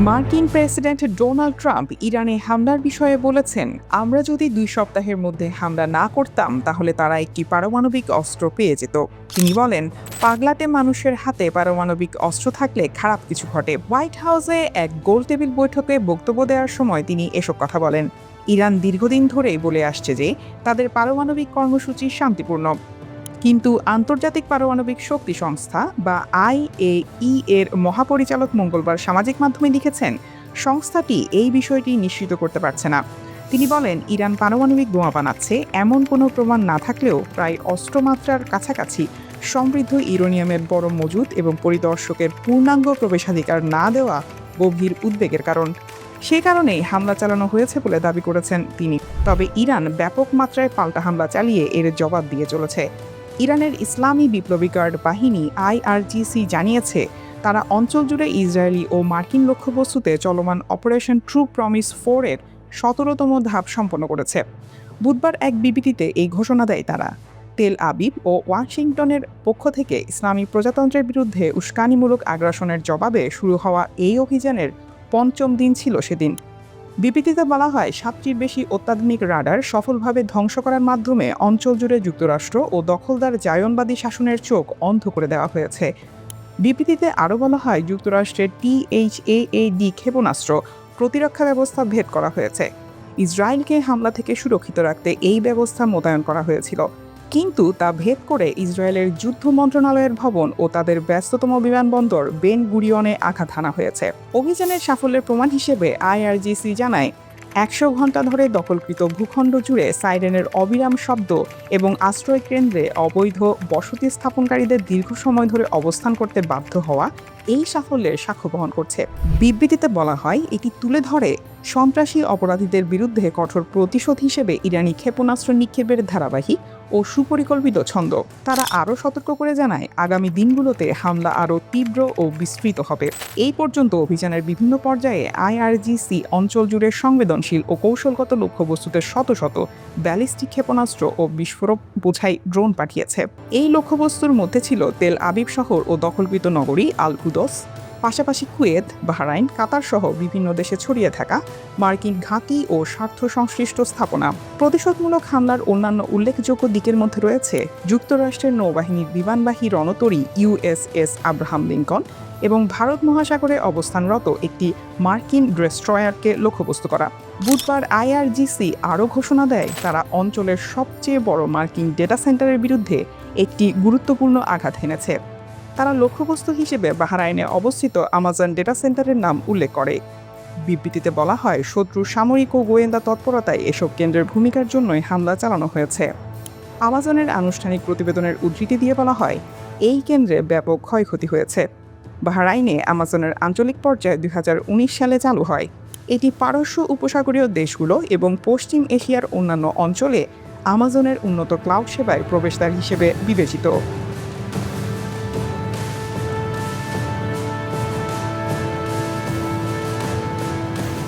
মার্কিন president Donald Trump ইরানে হামলার বিষয়ে বলেছেন, আমরা যদি 2 সপ্তাহের মধ্যে হামলা না করতাম তাহলে তারা একটি পারমাণবিক অস্ত্র পেয়ে যেত। তিনি বলেন, পাগলাটে মানুষের হাতে পারমাণবিক অস্ত্র থাকলে খারাপ কিছু ঘটে। হোয়াইট হাউসে এক গোলটেবিল বৈঠকে বক্তব্য দেওয়ার সময় তিনি এসব কথা বলেন। ইরান দীর্ঘদিন ধরেই বলে আসছে যে তাদের পারমাণবিক কর্মসূচি শান্তিপূর্ণ, কিন্তু আন্তর্জাতিক পারমাণবিক শক্তি সংস্থা বা আইএই এর মহাপরিচালক মঙ্গলবার সামাজিক মাধ্যমে লিখেছেন, সংস্থাটি এই বিষয়টি নিশ্চিত করতে পারছে না। তিনি বলেন, ইরান পারমাণবিক বোমা বানাচ্ছে এমন কোনো প্রমাণ না থাকলেও প্রায় অস্ত্রমাত্রার কাছাকাছি সমৃদ্ধ ইউরেনিয়ামের বড় মজুদ এবং পরিদর্শকের পূর্ণাঙ্গ প্রবেশাধিকার না দেওয়া গভীর উদ্বেগের কারণ। সে কারণেই হামলা চালানো হয়েছে বলে দাবি করেছেন তিনি। তবে ইরান ব্যাপক মাত্রায় পাল্টা হামলা চালিয়ে এর জবাব দিয়ে চলেছে। ইরানের ইসলামী বিপ্লবী গার্ড বাহিনী আইআরজিসি জানিয়েছে, তারা অঞ্চল জুড়ে ইসরায়েলি ও মার্কিন লক্ষ্যবস্তুতে চলমান অপারেশন ট্রু প্রমিস 4 এর 17তম ধাপ সম্পন্ন করেছে। বুধবার এক বিবৃতিতে এই ঘোষণা দেয় তারা। তেল আবিব ও ওয়াশিংটনের পক্ষ থেকে ইসলামী প্রজাতন্ত্রের বিরুদ্ধে উস্কানিমূলক আগ্রাসনের জবাবে শুরু হওয়া এই অভিযানের 5ম দিন ছিল সেদিন। বিবৃতিতে বলা হয়, 7টির বেশি অত্যাধুনিক রাডার সফলভাবে ধ্বংস করার মাধ্যমে অঞ্চল জুড়ে যুক্তরাষ্ট্র ও দখলদার জায়নবাদী শাসনের চোখ অন্ধ করে দেওয়া হয়েছে। বিবৃতিতে আরও বলা হয়, যুক্তরাষ্ট্রের THAAD ক্ষেপণাস্ত্র প্রতিরক্ষা ব্যবস্থা ভেদ করা হয়েছে। ইসরায়েলকে হামলা থেকে সুরক্ষিত রাখতে এই ব্যবস্থা মোতায়েন করা হয়েছিল, কিন্তু তা ভেদ করে ইসরায়েলের যুদ্ধ মন্ত্রণালয়ের ভবন ও তাদের ব্যস্ততম বিমানবন্দর বেন গুরিয়নে আঘাত হানা হয়েছে। অভিযানের সাফল্যের প্রমাণ হিসেবে আইআরজিসি জানায়, 100 ঘণ্টা ধরে দখলকৃত ভূখণ্ড জুড়ে সাইরেনের অবিরাম শব্দ এবং আশ্রয় কেন্দ্রে অবৈধ বসতি স্থাপনকারীদের দীর্ঘ সময় ধরে অবস্থান করতে বাধ্য হওয়া এই সাফল্যের সাক্ষ্য বহন করছে। বিবৃতিতে বলা হয়, এটি তুলে ধরে সন্ত্রাসী অপরাধীদের বিরুদ্ধে কঠোর প্রতিশোধ হিসেবে ইরানি ক্ষেপণাস্ত্র নিক্ষেপের ধারাবাহিক ও সুপরিকল্পিত ছন্দ। তারা আরও সতর্ক করে জানায়, আগামী দিনগুলোতে হামলা আরও তীব্র ও বিস্তৃত হবে। এই পর্যন্ত অভিযানের বিভিন্ন পর্যায়ে আইআরজিসি অঞ্চল জুড়ে সংবেদনশীল ও কৌশলগত লক্ষ্যবস্তুতে শত শত ব্যালিস্টিক ক্ষেপণাস্ত্র ও বিস্ফোরক বোঝাই ড্রোন পাঠিয়েছে। এই লক্ষ্যবস্তুর মধ্যে ছিল তেল আবিব শহর ও দখলকৃত নগরী আল কুদস, পাশাপাশি কুয়েত, বাহরাইন, কাতার সহ বিভিন্ন দেশে ছড়িয়ে থাকা মার্কিন ঘাঁটি ও স্বার্থ সংশ্লিষ্ট স্থাপনা। প্রতিশোধমূলক হামলার অন্যান্য উল্লেখযোগ্য দিকের মধ্যে রয়েছে যুক্তরাষ্ট্রের নৌবাহিনীর বিমানবাহী রণতরী USS আব্রাহাম লিঙ্কন এবং ভারত মহাসাগরে অবস্থানরত একটি মার্কিন ডেস্ট্রয়ারকে লক্ষ্যবস্তু করা। বুধবার আইআরজিসি আরও ঘোষণা দেয়, তারা অঞ্চলের সবচেয়ে বড় মার্কিন ডেটা সেন্টারের বিরুদ্ধে একটি গুরুত্বপূর্ণ আঘাত হেনেছে। তারা লক্ষ্যবস্তু হিসেবে বাহরাইনে অবস্থিত আমাজন ডেটা সেন্টারের নাম উল্লেখ করে। বিবৃতিতে বলা হয়, শত্রুর সামরিক ও গোয়েন্দা তৎপরতায় এসব কেন্দ্রের ভূমিকার জন্যই হামলা চালানো হয়েছে। আমাজনের আনুষ্ঠানিক প্রতিবেদনের উদ্ধৃতি দিয়ে বলা হয়, এই কেন্দ্রে ব্যাপক ক্ষয়ক্ষতি হয়েছে। বাহরাইনে আমাজনের আঞ্চলিক পর্যায়ে 2019 সালে চালু হয়। এটি পারস্য উপসাগরীয় দেশগুলো এবং পশ্চিম এশিয়ার অন্যান্য অঞ্চলে আমাজনের উন্নত ক্লাউড সেবায় প্রবেশদ্বার হিসেবে বিবেচিত।